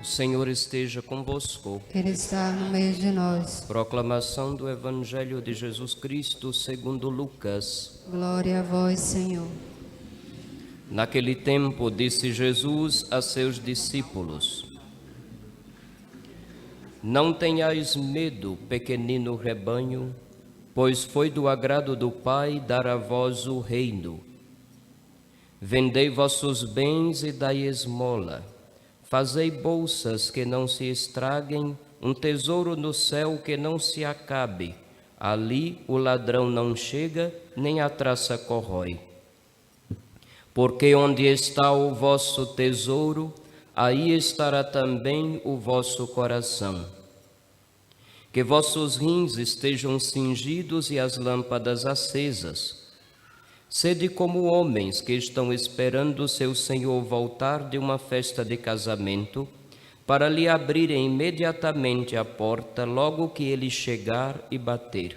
O Senhor esteja convosco. Ele está no meio de nós. Proclamação do Evangelho de Jesus Cristo segundo Lucas. Glória a vós, Senhor. Naquele tempo disse Jesus a seus discípulos: Não tenhais medo, pequenino rebanho, pois foi do agrado do Pai dar a vós o reino. Vendei vossos bens e dai esmola. Fazei bolsas que não se estraguem, um tesouro no céu que não se acabe. Ali o ladrão não chega, nem a traça corrói. Porque onde está o vosso tesouro, aí estará também o vosso coração. Que vossos rins estejam cingidos e as lâmpadas acesas. Sede como homens que estão esperando seu Senhor voltar de uma festa de casamento, para lhe abrirem imediatamente a porta logo que ele chegar e bater.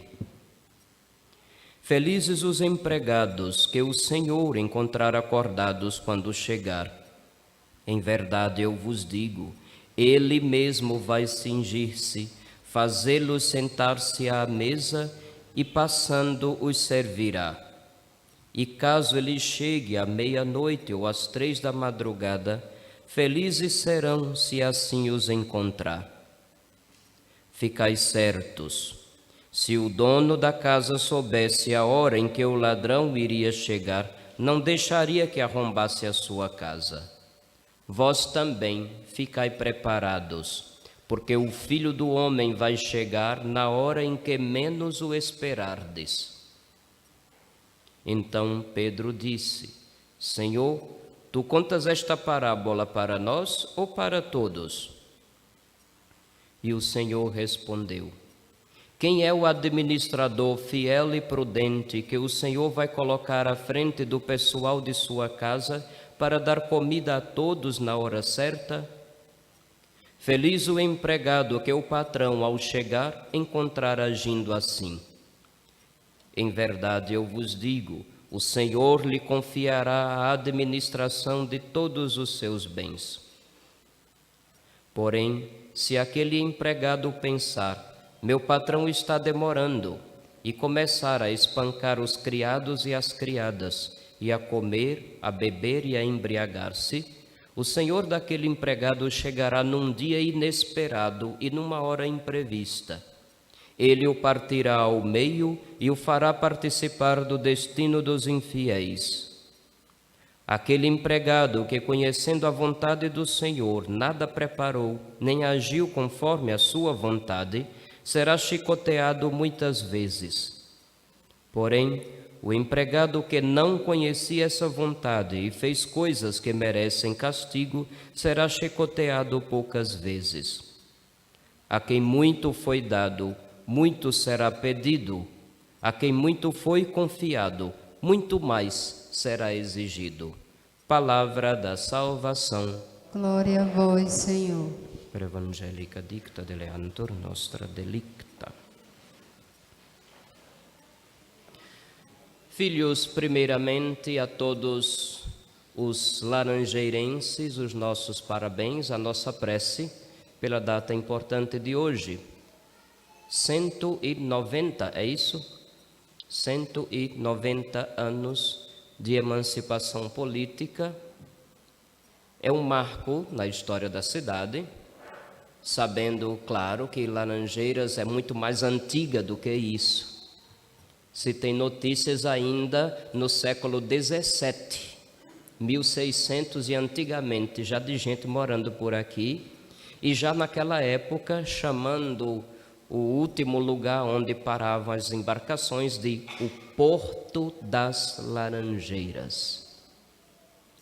Felizes os empregados que o Senhor encontrar acordados quando chegar. Em verdade eu vos digo, ele mesmo vai cingir-se, fazê-los sentar-se à mesa e passando os servirá. E caso ele chegue à meia-noite ou às 3 da madrugada, felizes serão se assim os encontrar. Ficai certos, se o dono da casa soubesse a hora em que o ladrão iria chegar, não deixaria que arrombasse a sua casa. Vós também ficai preparados, porque o Filho do Homem vai chegar na hora em que menos o esperardes. Então Pedro disse: Senhor, tu contas esta parábola para nós ou para todos? E o Senhor respondeu: Quem é o administrador fiel e prudente que o Senhor vai colocar à frente do pessoal de sua casa para dar comida a todos na hora certa? Feliz o empregado que o patrão, ao chegar, encontrar agindo assim. Em verdade eu vos digo, o Senhor lhe confiará a administração de todos os seus bens. Porém, se aquele empregado pensar, meu patrão está demorando, e começar a espancar os criados e as criadas, e a comer, a beber e a embriagar-se, o senhor daquele empregado chegará num dia inesperado e numa hora imprevista. Ele o partirá ao meio e o fará participar do destino dos infiéis. Aquele empregado que, conhecendo a vontade do Senhor, nada preparou, nem agiu conforme a sua vontade, será chicoteado muitas vezes. Porém, o empregado que não conhecia essa vontade e fez coisas que merecem castigo, será chicoteado poucas vezes. A quem muito foi dado, muito será pedido, a quem muito foi confiado, muito mais será exigido. Palavra da salvação. Glória a vós, Senhor. Per evangelica dicta deleantur nostra delicta. Filhos, primeiramente a todos os laranjeirenses, os nossos parabéns, a nossa prece pela data importante de hoje. 190, é isso? 190 anos de emancipação política. É um marco na história da cidade, sabendo, claro, que Laranjeiras é muito mais antiga do que isso. Se tem notícias ainda no século XVII, 1600 e antigamente, já de gente morando por aqui, e já naquela época chamando o último lugar onde paravam as embarcações de o Porto das Laranjeiras.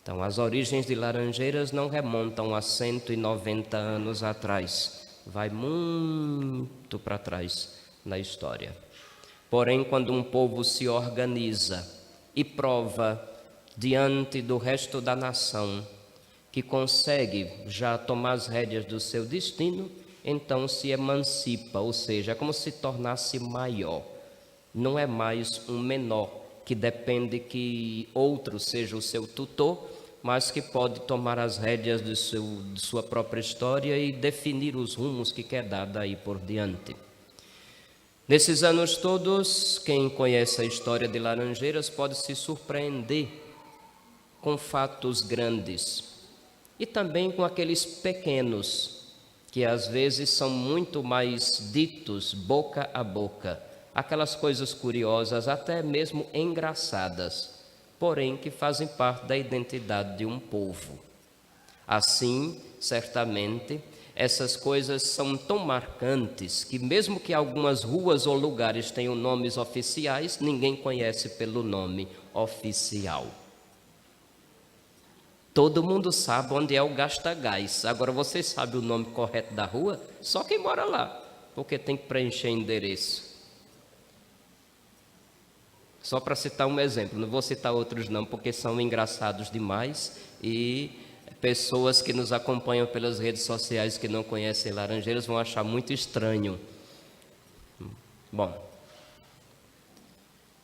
Então, as origens de Laranjeiras não remontam a 190 anos atrás, vai muito para trás na história. Porém, quando um povo se organiza e prova diante do resto da nação que consegue já tomar as rédeas do seu destino, então se emancipa, ou seja, é como se tornasse maior. Não é mais um menor que depende que outro seja o seu tutor mas que pode tomar as rédeas de sua própria história e definir os rumos que quer dar daí por diante. Nesses anos todos, quem conhece a história de Laranjeiras pode se surpreender com fatos grandes e também com aqueles pequenos, que às vezes são muito mais ditos boca a boca, aquelas coisas curiosas, até mesmo engraçadas, porém que fazem parte da identidade de um povo. Assim, certamente, essas coisas são tão marcantes que mesmo que algumas ruas ou lugares tenham nomes oficiais, ninguém conhece pelo nome oficial. Todo mundo sabe onde é o Gasta-Gás. Agora, você sabe o nome correto da rua? Só quem mora lá, porque tem que preencher endereço. Só para citar um exemplo, não vou citar outros não, porque são engraçados demais e pessoas que nos acompanham pelas redes sociais que não conhecem Laranjeiras vão achar muito estranho. Bom,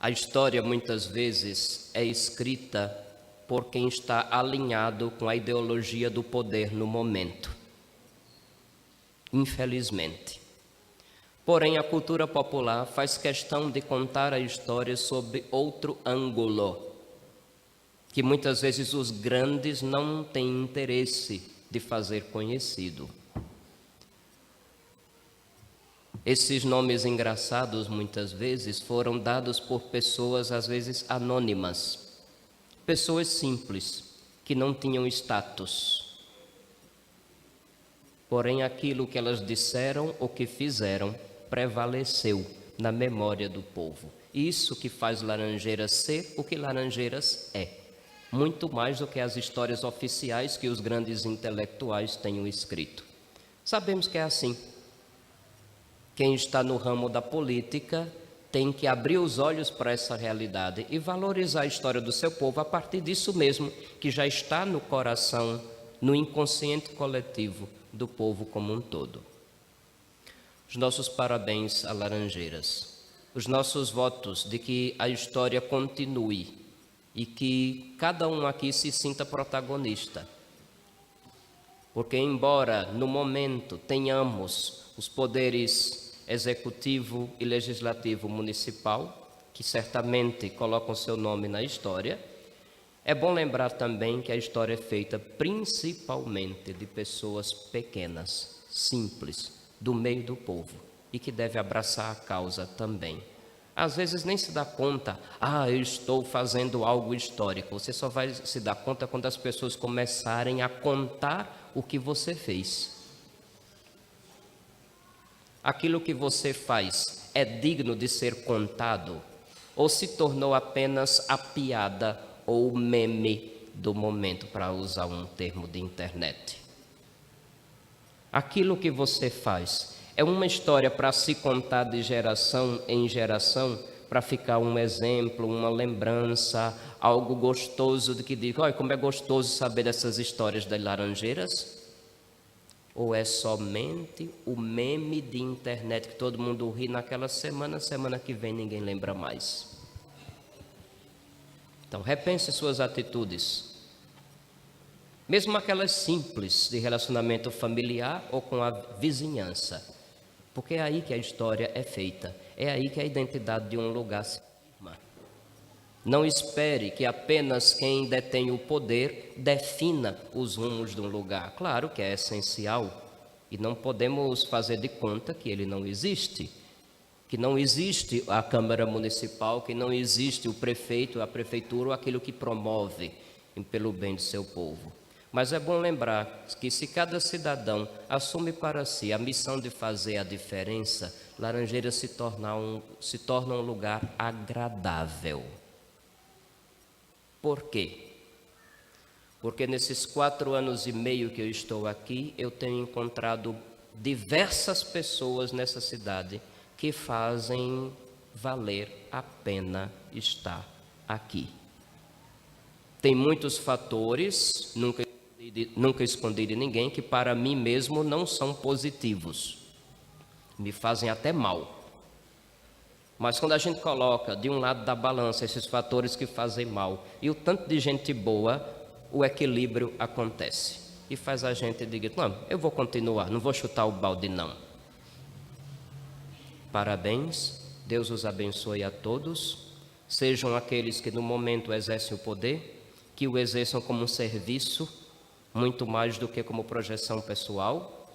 a história muitas vezes é escrita por quem está alinhado com a ideologia do poder no momento. Infelizmente. Porém, a cultura popular faz questão de contar a história sob outro ângulo, que muitas vezes os grandes não têm interesse de fazer conhecido. Esses nomes engraçados, muitas vezes, foram dados por pessoas, às vezes, anônimas. Pessoas simples, que não tinham status. Porém, aquilo que elas disseram ou que fizeram prevaleceu na memória do povo. Isso que faz Laranjeiras ser o que Laranjeiras é. Muito mais do que as histórias oficiais que os grandes intelectuais tenham escrito. Sabemos que é assim. Quem está no ramo da política tem que abrir os olhos para essa realidade e valorizar a história do seu povo a partir disso mesmo, que já está no coração, no inconsciente coletivo do povo como um todo. Os nossos parabéns a Laranjeiras, os nossos votos de que a história continue e que cada um aqui se sinta protagonista. Porque embora no momento tenhamos os poderes executivo e legislativo municipal, que certamente colocam seu nome na história, é bom lembrar também que a história é feita principalmente de pessoas pequenas, simples, do meio do povo, e que deve abraçar a causa também. Às vezes nem se dá conta, eu estou fazendo algo histórico. Você só vai se dar conta quando as pessoas começarem a contar o que você fez. Aquilo que você faz é digno de ser contado ou se tornou apenas a piada ou o meme do momento, para usar um termo de internet? Aquilo que você faz é uma história para se contar de geração em geração, para ficar um exemplo, uma lembrança, algo gostoso de que diga, olha como é gostoso saber dessas histórias das Laranjeiras? Ou é somente o meme de internet que todo mundo ri naquela semana, semana que vem ninguém lembra mais? Então, repense suas atitudes, mesmo aquelas simples de relacionamento familiar ou com a vizinhança, porque é aí que a história é feita, é aí que a identidade de um lugar se firma. Não espere que apenas quem detém o poder defina os rumos de um lugar. Claro que é essencial e não podemos fazer de conta que ele não existe. Que não existe a Câmara Municipal, que não existe o prefeito, a prefeitura ou aquilo que promove pelo bem do seu povo. Mas é bom lembrar que se cada cidadão assume para si a missão de fazer a diferença, Laranjeiras se torna um lugar agradável. Por quê? Porque nesses 4 anos e meio que eu estou aqui, eu tenho encontrado diversas pessoas nessa cidade que fazem valer a pena estar aqui. Tem muitos fatores, nunca escondi de ninguém, que para mim mesmo não são positivos. Me fazem até mal. Mas quando a gente coloca de um lado da balança esses fatores que fazem mal e o tanto de gente boa, o equilíbrio acontece. E faz a gente dizer, não, eu vou continuar, não vou chutar o balde não. Parabéns, Deus os abençoe a todos. Sejam aqueles que no momento exercem o poder, que o exerçam como um serviço, muito mais do que como projeção pessoal.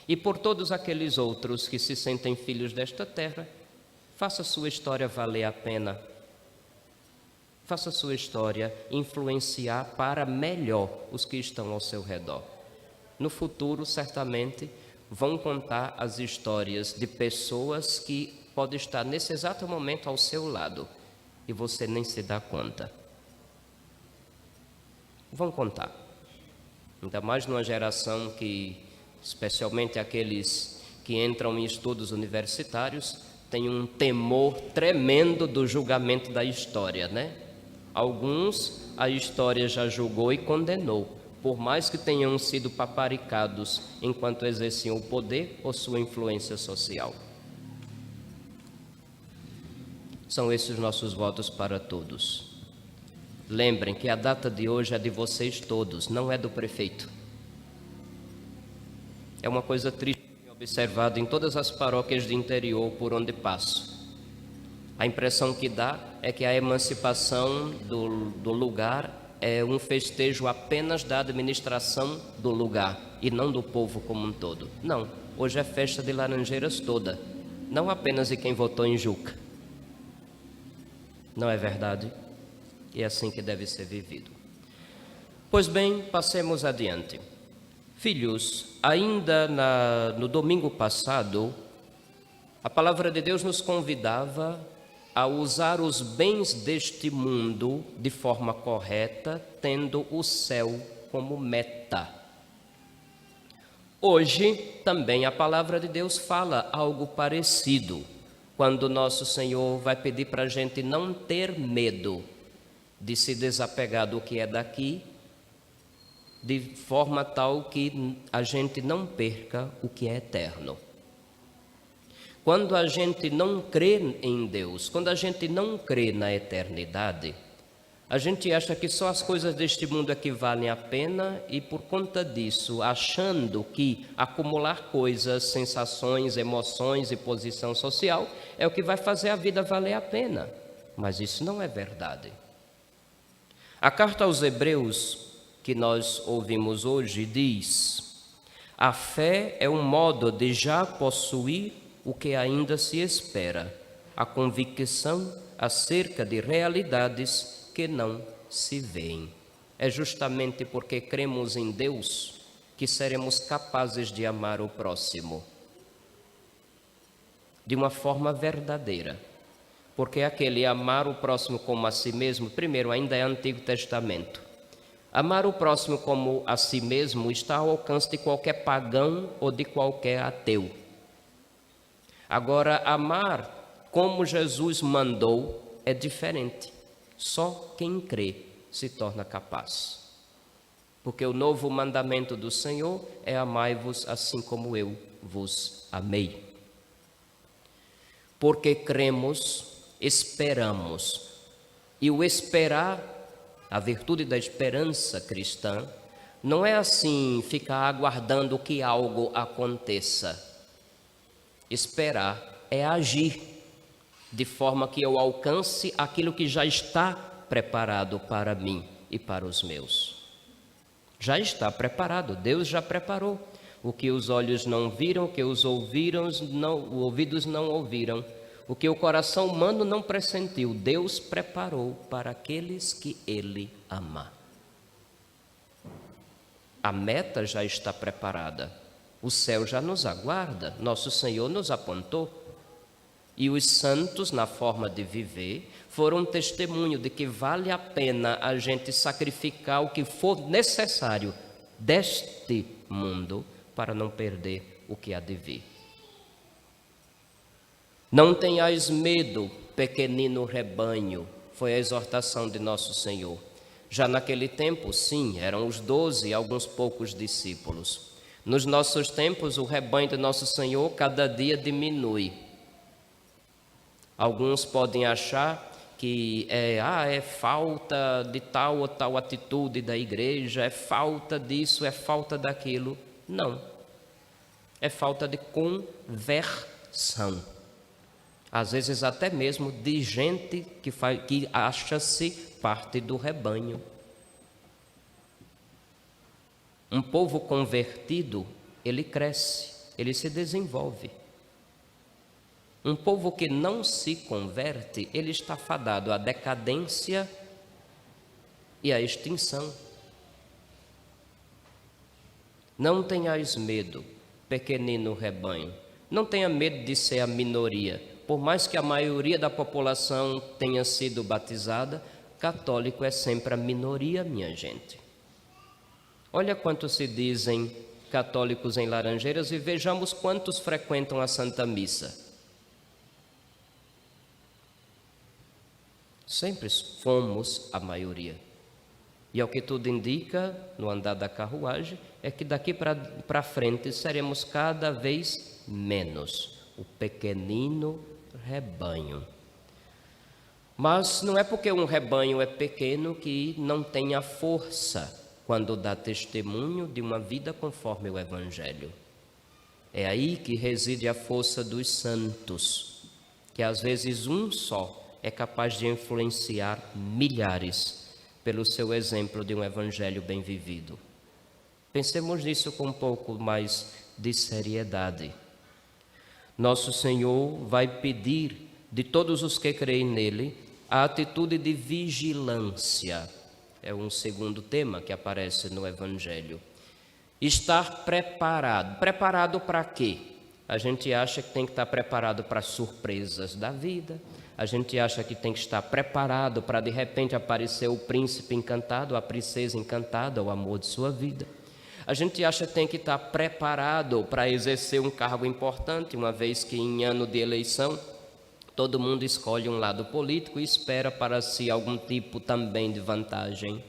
E por todos aqueles outros que se sentem filhos desta terra, faça sua história valer a pena. Faça sua história influenciar para melhor os que estão ao seu redor. No futuro, certamente, vão contar as histórias de pessoas que podem estar nesse exato momento ao seu lado e você nem se dá conta. Vão contar. Ainda mais numa geração que, especialmente aqueles que entram em estudos universitários, tem um temor tremendo do julgamento da história, né? Alguns a história já julgou e condenou, por mais que tenham sido paparicados enquanto exerciam o poder ou sua influência social. São esses os nossos votos para todos. Lembrem que a data de hoje é de vocês todos, não é do prefeito. É uma coisa triste observada em todas as paróquias do interior por onde passo. A impressão que dá é que a emancipação do lugar é um festejo apenas da administração do lugar e não do povo como um todo. Não, hoje é festa de Laranjeiras toda, não apenas de quem votou em Juca. Não é verdade? E é assim que deve ser vivido. Pois bem, passemos adiante. Filhos, ainda no domingo passado, a palavra de Deus nos convidava a usar os bens deste mundo de forma correta, tendo o céu como meta. Hoje, também a palavra de Deus fala algo parecido, quando nosso Senhor vai pedir para a gente não ter medo de se desapegar do que é daqui, de forma tal que a gente não perca o que é eterno. Quando a gente não crê em Deus, quando a gente não crê na eternidade, a gente acha que só as coisas deste mundo é que valem a pena e por conta disso, achando que acumular coisas, sensações, emoções e posição social é o que vai fazer a vida valer a pena. Mas isso não é verdade. A carta aos Hebreus que nós ouvimos hoje diz: a fé é um modo de já possuir o que ainda se espera, a convicção acerca de realidades que não se veem. É justamente porque cremos em Deus que seremos capazes de amar o próximo de uma forma verdadeira. Porque aquele amar o próximo como a si mesmo, primeiro, ainda é Antigo Testamento. Amar o próximo como a si mesmo está ao alcance de qualquer pagão ou de qualquer ateu. Agora, amar como Jesus mandou é diferente. Só quem crê se torna capaz. Porque o novo mandamento do Senhor é amai-vos assim como eu vos amei. Porque cremos, esperamos. E o esperar, a virtude da esperança cristã, não é assim ficar aguardando que algo aconteça. Esperar é agir, de forma que eu alcance aquilo que já está preparado para mim e para os meus. Já está preparado, Deus já preparou. O que os olhos não viram, o que os ouvidos não ouviram, o que o coração humano não pressentiu, Deus preparou para aqueles que Ele ama. A meta já está preparada. O céu já nos aguarda, nosso Senhor nos apontou. E os santos, na forma de viver, foram testemunho de que vale a pena a gente sacrificar o que for necessário deste mundo para não perder o que há de vir. Não tenhais medo, pequenino rebanho, foi a exortação de nosso Senhor. Já naquele tempo, sim, eram os 12 e alguns poucos discípulos. Nos nossos tempos, o rebanho de nosso Senhor cada dia diminui. Alguns podem achar que é falta de tal ou tal atitude da igreja, é falta disso, é falta daquilo. Não. É falta de conversão. Às vezes até mesmo de gente que acha-se parte do rebanho. Um povo convertido, ele cresce, ele se desenvolve. Um povo que não se converte, ele está fadado à decadência e à extinção. Não tenhais medo, pequenino rebanho. Não tenha medo de ser a minoria. Por mais que a maioria da população tenha sido batizada, católico é sempre a minoria, minha gente. Olha quantos se dizem católicos em Laranjeiras e vejamos quantos frequentam a Santa Missa. Sempre fomos a maioria. E ao que tudo indica, no andar da carruagem, é que daqui para frente seremos cada vez menos. O pequenino rebanho. Mas não é porque um rebanho é pequeno que não tenha força quando dá testemunho de uma vida conforme o Evangelho. É aí que reside a força dos santos, que às vezes um só é capaz de influenciar milhares pelo seu exemplo de um Evangelho bem vivido. Pensemos nisso com um pouco mais de seriedade. Nosso Senhor vai pedir de todos os que creem nele a atitude de vigilância. É um segundo tema que aparece no Evangelho. Estar preparado. Preparado para quê? A gente acha que tem que estar preparado para as surpresas da vida. A gente acha que tem que estar preparado para de repente aparecer o príncipe encantado, a princesa encantada, o amor de sua vida. A gente acha que tem que estar preparado para exercer um cargo importante, uma vez que em ano de eleição todo mundo escolhe um lado político e espera para si algum tipo também de vantagem.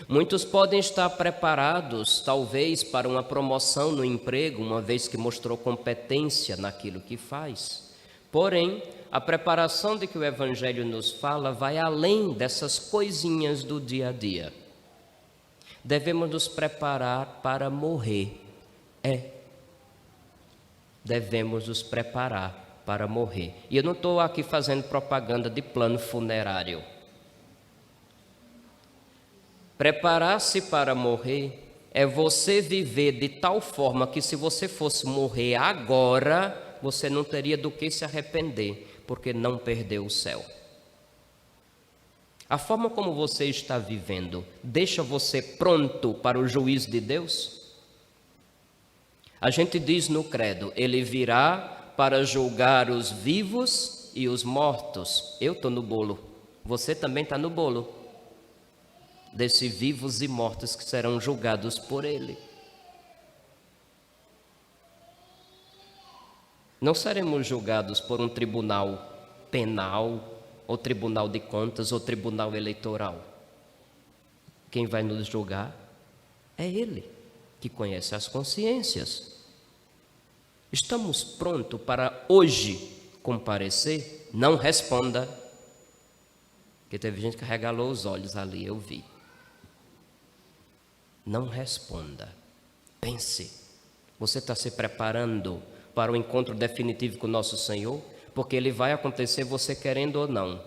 Muitos podem estar preparados, talvez, para uma promoção no emprego, uma vez que mostrou competência naquilo que faz. Porém, a preparação de que o Evangelho nos fala vai além dessas coisinhas do dia a dia. Devemos nos preparar para morrer. Devemos nos preparar para morrer. E eu não estou aqui fazendo propaganda de plano funerário. Preparar-se para morrer é você viver de tal forma que se você fosse morrer agora, você não teria do que se arrepender, porque não perdeu o céu. A forma como você está vivendo deixa você pronto para o juízo de Deus? A gente diz no credo, ele virá para julgar os vivos e os mortos. Eu estou no bolo, você também está no bolo. Desses vivos e mortos que serão julgados por ele. Não seremos julgados por um tribunal penal, ou tribunal de contas, ou tribunal eleitoral. Quem vai nos julgar é Ele, que conhece as consciências. Estamos prontos para hoje comparecer? Não responda. Porque teve gente que regalou os olhos ali, eu vi. Não responda. Pense. Você está se preparando para o encontro definitivo com nosso Senhor? Porque ele vai acontecer você querendo ou não.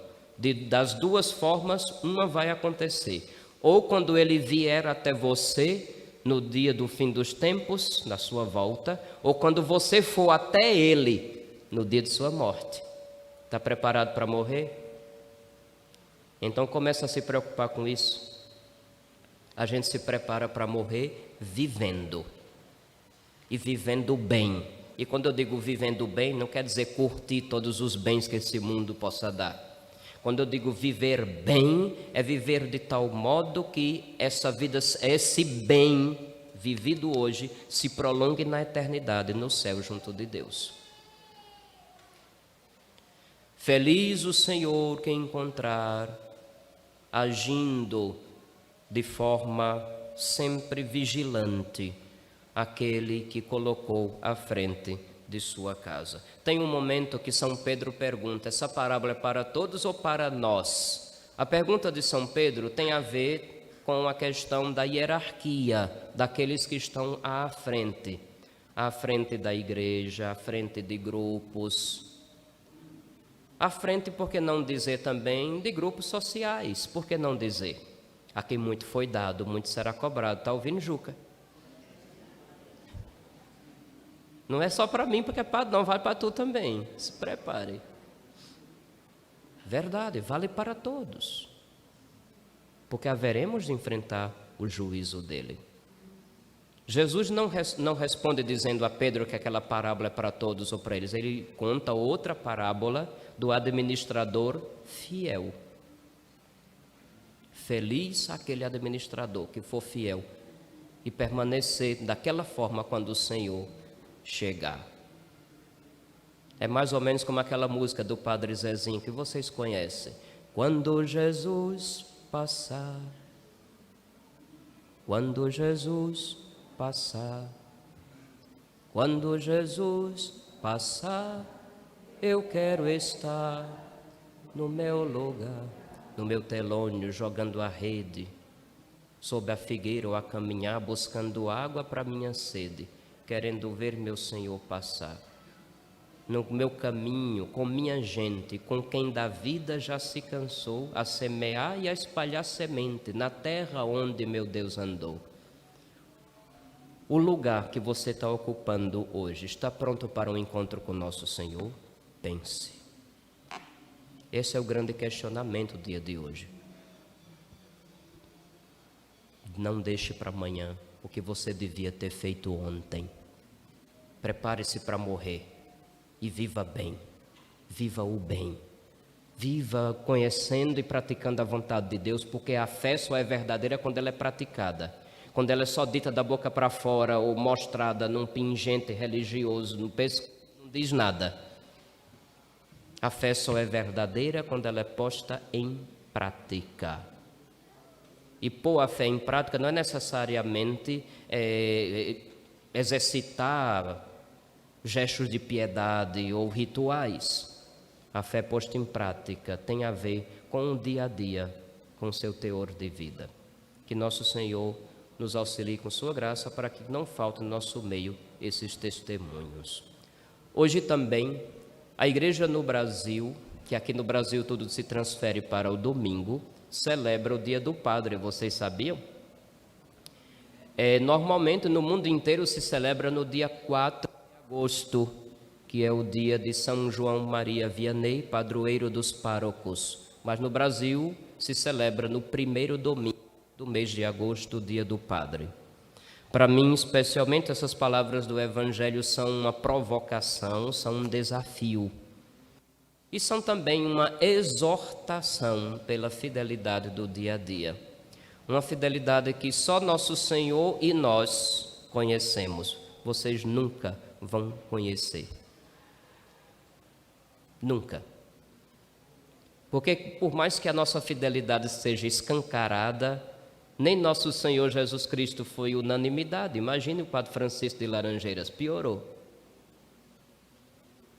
Das duas formas, uma vai acontecer. Ou quando ele vier até você no dia do fim dos tempos, na sua volta, ou quando você for até ele no dia de sua morte. Está preparado para morrer? Então começa a se preocupar com isso. A gente se prepara para morrer vivendo. E vivendo bem. E quando eu digo vivendo bem, não quer dizer curtir todos os bens que esse mundo possa dar. Quando eu digo viver bem, é viver de tal modo que essa vida, esse bem vivido hoje, se prolongue na eternidade, no céu junto de Deus. Feliz o Senhor que encontrar agindo de forma sempre vigilante aquele que colocou à frente de sua casa. Tem um momento que São Pedro pergunta: essa parábola é para todos ou para nós? A pergunta de São Pedro tem a ver com a questão da hierarquia daqueles que estão à frente da igreja, à frente de grupos, à frente, por que não dizer também, de grupos sociais, por que não dizer? A quem muito foi dado, muito será cobrado. Está ouvindo, Juca? Não é só para mim, porque é padre, não, vale para tu também. Se prepare. Verdade, vale para todos. Porque haveremos de enfrentar o juízo dele. Jesus não responde dizendo a Pedro que aquela parábola é para todos ou para eles. Ele conta outra parábola do administrador fiel. Feliz aquele administrador que for fiel e permanecer daquela forma quando o Senhor chegar. É mais ou menos como aquela música do Padre Zezinho que vocês conhecem. Quando Jesus passar, quando Jesus passar, quando Jesus passar, eu quero estar no meu lugar, no meu telônio, jogando a rede, sob a figueira ou a caminhar, buscando água para minha sede, querendo ver meu Senhor passar. No meu caminho, com minha gente, com quem da vida já se cansou, a semear e a espalhar semente na terra onde meu Deus andou. O lugar que você está ocupando hoje está pronto para um encontro com nosso Senhor? Pense. Esse é o grande questionamento do dia de hoje. Não deixe para amanhã o que você devia ter feito ontem. Prepare-se para morrer e viva bem, viva o bem, viva conhecendo e praticando a vontade de Deus, porque a fé só é verdadeira quando ela é praticada. Quando ela é só dita da boca para fora ou mostrada num pingente religioso, no pescoço, não diz nada. A fé só é verdadeira quando ela é posta em prática. E pôr a fé em prática não é necessariamente exercitar gestos de piedade ou rituais. A fé posta em prática tem a ver com o dia a dia, com o seu teor de vida. Que nosso Senhor nos auxilie com sua graça para que não falte no nosso meio esses testemunhos. Hoje também, a igreja no Brasil, que aqui no Brasil tudo se transfere para o domingo, celebra o Dia do Padre. Vocês sabiam? Normalmente no mundo inteiro se celebra no dia 4 de agosto, que é o dia de São João Maria Vianney, padroeiro dos párocos. Mas no Brasil se celebra no primeiro domingo do mês de agosto, o Dia do Padre. Para mim, especialmente, essas palavras do Evangelho são uma provocação, são um desafio. E são também uma exortação pela fidelidade do dia a dia. Uma fidelidade que só nosso Senhor e nós conhecemos. Vocês nunca vão conhecer. Nunca. Porque por mais que a nossa fidelidade seja escancarada, nem nosso Senhor Jesus Cristo foi unanimidade. Imagine o Padre Francisco de Laranjeiras, piorou.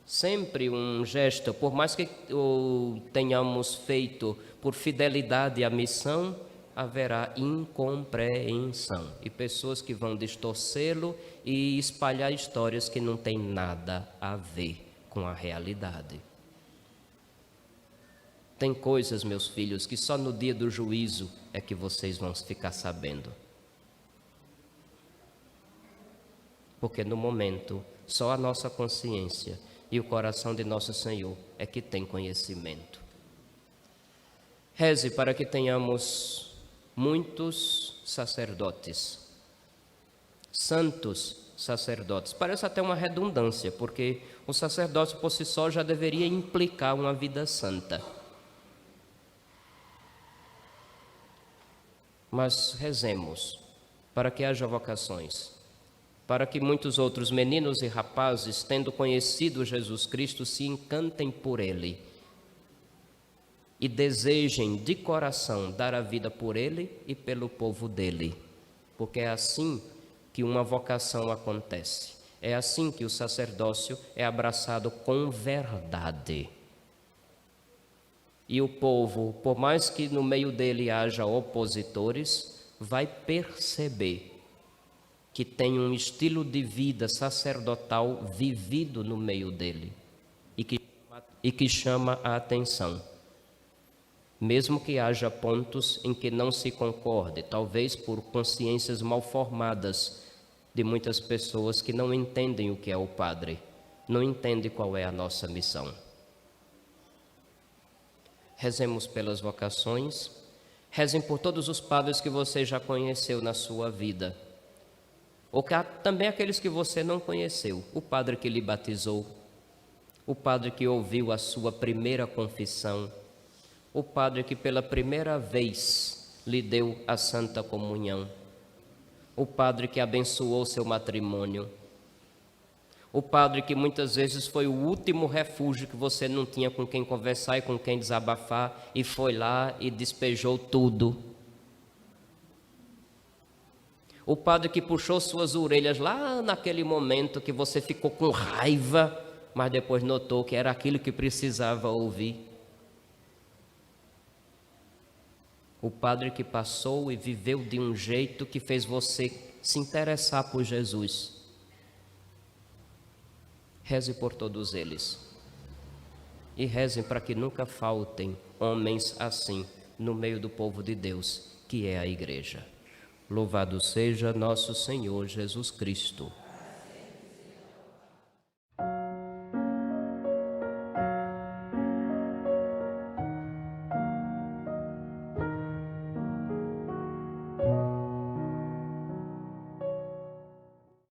Sempre um gesto, por mais que o tenhamos feito por fidelidade à missão, haverá incompreensão e pessoas que vão distorcê-lo e espalhar histórias que não têm nada a ver com a realidade. Tem coisas, meus filhos, que só no dia do juízo é que vocês vão ficar sabendo. Porque no momento, só a nossa consciência e o coração de nosso Senhor é que tem conhecimento. Reze para que tenhamos muitos sacerdotes, santos sacerdotes. Parece até uma redundância, porque o sacerdócio por si só já deveria implicar uma vida santa. Mas rezemos para que haja vocações, para que muitos outros meninos e rapazes, tendo conhecido Jesus Cristo, se encantem por Ele e desejem de coração dar a vida por Ele e pelo povo dele, porque é assim que uma vocação acontece. É assim que o sacerdócio é abraçado com verdade. E o povo, por mais que no meio dele haja opositores, vai perceber que tem um estilo de vida sacerdotal vivido no meio dele e que chama a atenção. Mesmo que haja pontos em que não se concorde, talvez por consciências mal formadas de muitas pessoas que não entendem o que é o padre, não entendem qual é a nossa missão. Rezemos pelas vocações, rezem por todos os padres que você já conheceu na sua vida, ou também aqueles que você não conheceu, o padre que lhe batizou, o padre que ouviu a sua primeira confissão, o padre que pela primeira vez lhe deu a Santa Comunhão, o padre que abençoou seu matrimônio, o padre que muitas vezes foi o último refúgio que você não tinha com quem conversar e com quem desabafar, e foi lá e despejou tudo. O padre que puxou suas orelhas lá naquele momento que você ficou com raiva, mas depois notou que era aquilo que precisava ouvir. O padre que passou e viveu de um jeito que fez você se interessar por Jesus. Reze por todos eles. E rezem para que nunca faltem homens assim no meio do povo de Deus, que é a igreja. Louvado seja nosso Senhor Jesus Cristo.